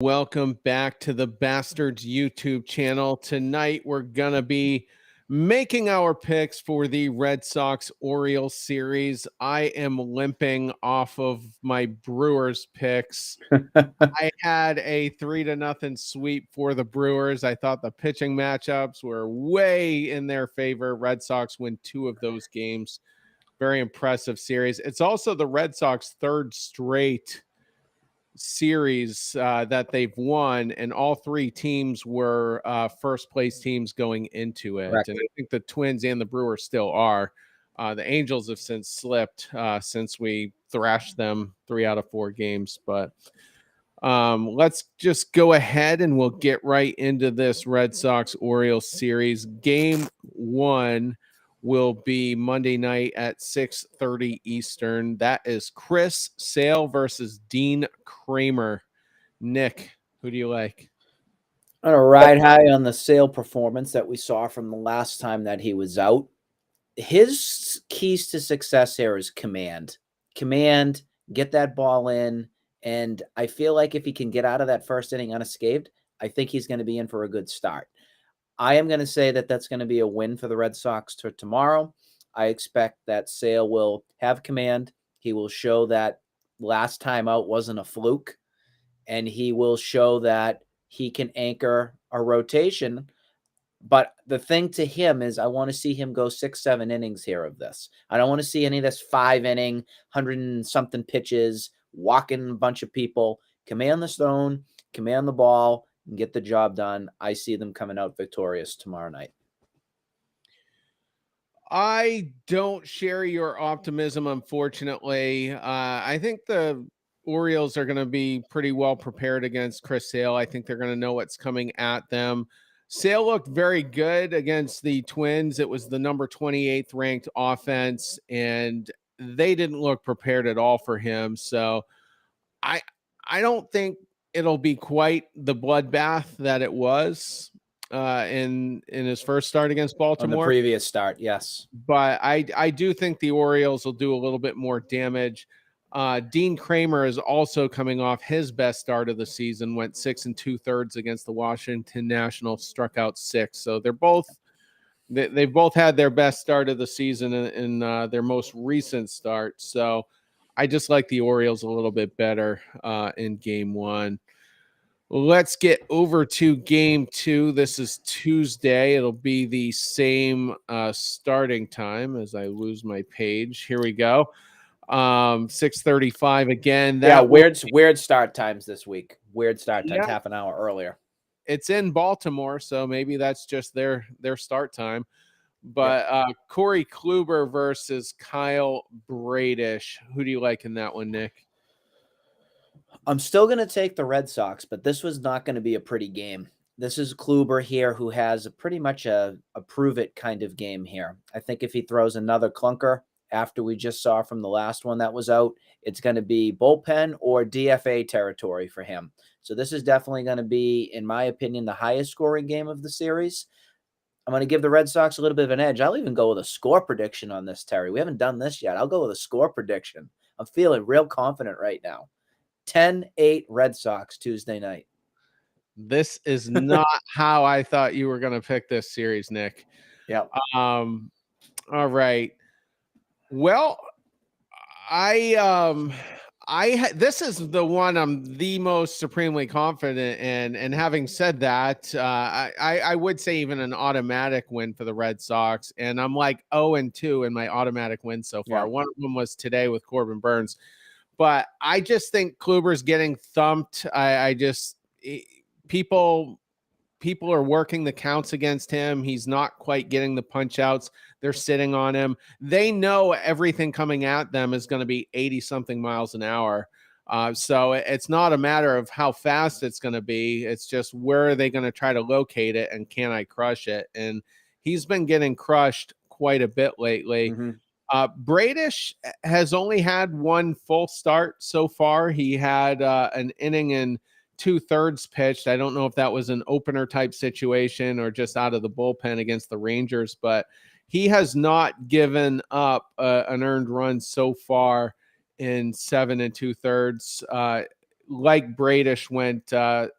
Welcome back to the Bastards YouTube channel. Tonight, we're going to be making our picks for the Red Sox Orioles series. I am limping off of my Brewers picks. I had a 3-0 sweep for the Brewers. I thought the pitching matchups were way in their favor. Red Sox win 2 of those games. Very impressive series. It's also the Red Sox third straight series that they've won, and all 3 teams were first place teams going into it. Correct. And I think the Twins and the Brewers still are. The Angels have since slipped since we thrashed them 3 out of 4 games. But let's just go ahead and we'll get right into this Red Sox Orioles series. Game 1 will be Monday night at 6:30 Eastern. That is Chris Sale versus Dean Kramer. Nick, who do you like? I'm going to ride high on the Sale performance that we saw from the last time that he was out. His keys to success here is command. Command, get that ball in, and I feel like if he can get out of that first inning unscathed, I think he's going to be in for a good start. I am going to say that that's going to be a win for the Red Sox tomorrow. I expect that Sale will have command. He will show that last time out wasn't a fluke, and he will show that he can anchor a rotation. But the thing to him is I want to see him go 6-7 innings here of this. I don't want to see any of this 5-inning, 100 and something pitches, walking a bunch of people. Command the stone, command the ball, and get the job done. I see them coming out victorious tomorrow night. I don't share your optimism, unfortunately. I think the Orioles are going to be pretty well prepared against Chris Sale. I think they're going to know what's coming at them. Sale looked very good against the Twins. It was the number 28th ranked offense, and they didn't look prepared at all for him. So I don't think it'll be quite the bloodbath that it was in his first start against Baltimore. On the previous start, yes. But I do think the Orioles will do a little bit more damage. Dean Kramer is also coming off his best start of the season, went 6 2/3 against the Washington Nationals, struck out 6. So they've both had their best start of the season in their most recent start. So I just like the Orioles a little bit better in game 1. Let's get over to game 2. This is Tuesday. It'll be the same starting time as I lose my page. Here we go. 6:35 again. Weird start times this week. Weird start times, half an hour earlier. It's in Baltimore, so maybe that's just their start time. But Corey Kluber versus Kyle Bradish. Who do you like in that one, Nick? I'm still going to take the Red Sox, but this was not going to be a pretty game. This is Kluber here who has pretty much a prove-it kind of game here. I think if he throws another clunker after we just saw from the last one that was out, it's going to be bullpen or DFA territory for him. So this is definitely going to be, in my opinion, the highest scoring game of the series. I'm going to give the Red Sox a little bit of an edge. I'll even go with a score prediction on this, Terry. We haven't done this yet. I'll go with a score prediction. I'm feeling real confident right now. 10-8 Red Sox Tuesday night. This is not how I thought you were going to pick this series, Nick. Yeah. All right. Well, this is the one I'm the most supremely confident in. And having said that, I would say even an automatic win for the Red Sox. And I'm like 0-2 in my automatic win so far. Yeah. One of them was today with Corbin Burns. But I just think Kluber's getting thumped. People are working the counts against him. He's not quite getting the punch outs. They're sitting on him. They know everything coming at them is going to be 80-something miles an hour. So it's not a matter of how fast it's going to be. It's just where are they going to try to locate it, and can I crush it? And he's been getting crushed quite a bit lately. Mm-hmm. Bradish has only had one full start so far. He had an inning and 2/3 pitched. I don't know if that was an opener type situation or just out of the bullpen against the Rangers, but he has not given up an earned run so far in 7 2/3. like Bradish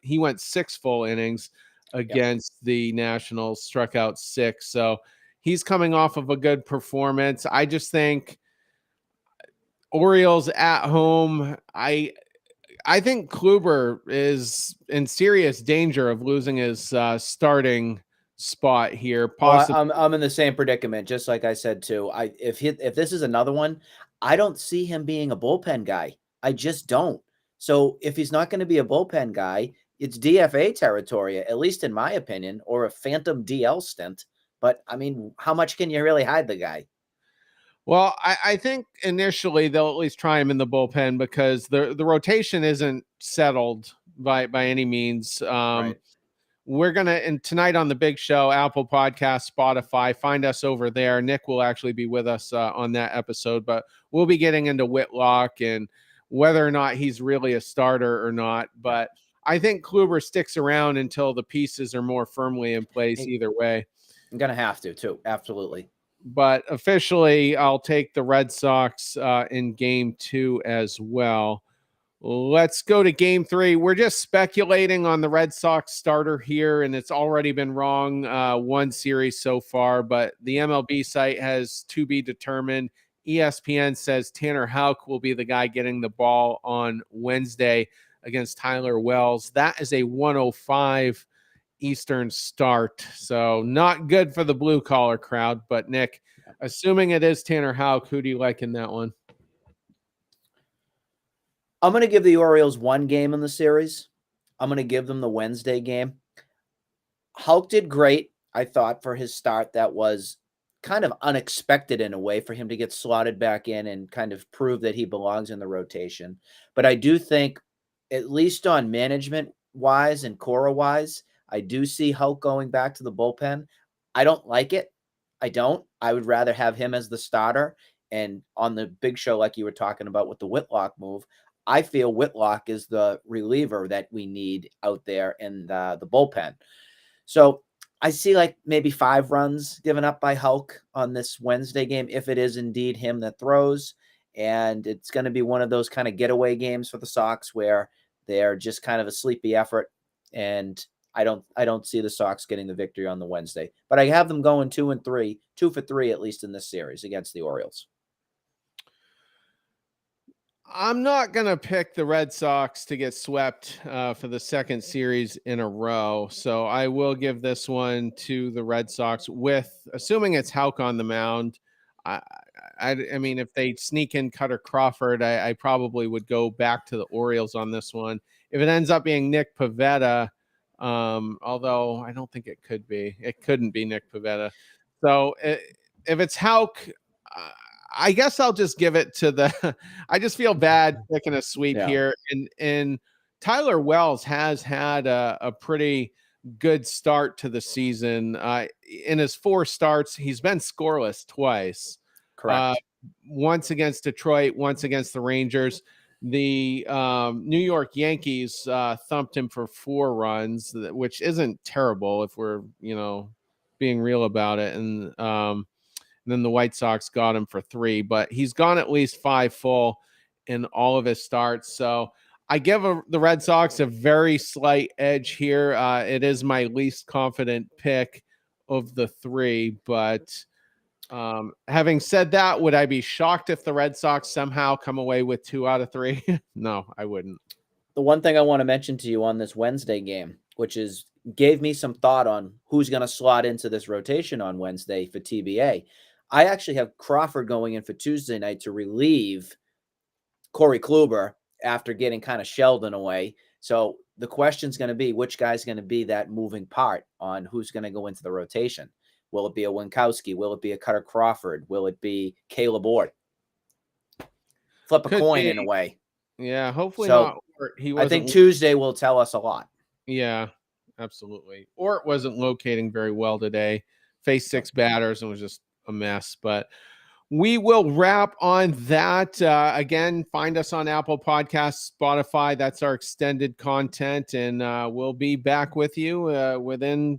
he went 6 full innings against the Nationals, struck out 6. So he's coming off of a good performance. I just think Orioles at home, I think Kluber is in serious danger of losing his starting spot here. Possibly. I'm in the same predicament, just like I said too. If this is another one, I don't see him being a bullpen guy. I just don't. So if he's not going to be a bullpen guy, it's DFA territory, at least in my opinion, or a phantom DL stint. But I mean, how much can you really hide the guy? Well, I think initially they'll at least try him in the bullpen because the rotation isn't settled by any means. Right. We're gonna, and tonight on the big show, Apple Podcast, Spotify, find us over there. Nick will actually be with us on that episode, but we'll be getting into Whitlock and whether or not he's really a starter or not. But I think Kluber sticks around until the pieces are more firmly in place either way. I'm gonna have to too. Absolutely. But officially, I'll take the Red Sox in game 2 as well. Let's go to game 3. We're just speculating on the Red Sox starter here, and it's already been wrong one series so far, but the MLB site has to be determined. ESPN says Tanner Houck will be the guy getting the ball on Wednesday against Tyler Wells. That is a 105 Eastern start, so not good for the blue collar crowd. But Nick, assuming it is Tanner Houck, who do you like in that one? I'm going to give the Orioles one game in the series. I'm going to give them the Wednesday game. Houck did great, I thought, for his start. That was kind of unexpected in a way for him to get slotted back in and kind of prove that he belongs in the rotation. But I do think, at least on management-wise and Cora-wise, I do see Houck going back to the bullpen. I don't like it. I don't. I would rather have him as the starter. And on the big show, like you were talking about with the Whitlock move, I feel Whitlock is the reliever that we need out there in the bullpen. So I see like maybe 5 runs given up by Houck on this Wednesday game, if it is indeed him that throws. And it's going to be one of those kind of getaway games for the Sox where they're just kind of a sleepy effort. And I don't see the Sox getting the victory on the Wednesday, but I have them going 2 for 3 at least in this series against the Orioles. I'm not going to pick the Red Sox to get swept for the second series in a row. So I will give this one to the Red Sox with, assuming it's Houck on the mound. I mean, if they sneak in Cutter Crawford, I probably would go back to the Orioles on this one. If it ends up being Nick Pivetta, although I don't think it could be. It couldn't be Nick Pivetta. So if it's Houck, I guess I'll just give it to the – I just feel bad picking a sweep here. And Tyler Wells has had a pretty good start to the season. In his 4 starts, he's been scoreless twice. Correct. Once against Detroit, once against the Rangers. The New York Yankees thumped him for 4 runs, which isn't terrible if we're, being real about it. And then the White Sox got him for 3, but he's gone at least 5 full in all of his starts. So I give the Red Sox a very slight edge here. It is my least confident pick of the 3, but having said that, would I be shocked if the Red Sox somehow come away with 2 out of 3? No, I wouldn't. The one thing I want to mention to you on this Wednesday game, which gave me some thought on who's going to slot into this rotation on Wednesday for TBA. I actually have Crawford going in for Tuesday night to relieve Corey Kluber after getting kind of shelled in a way. So the question's going to be, which guy's going to be that moving part on who's going to go into the rotation? Will it be a Winkowski? Will it be a Cutter Crawford? Will it be Caleb Ward? Flip a coin in a way. Yeah, hopefully not. I think Tuesday will tell us a lot. Yeah, absolutely. Or it wasn't locating very well today. Faced 6 batters and was just a mess. But we will wrap on that. Again, find us on Apple Podcasts, Spotify. That's our extended content. And we'll be back with you within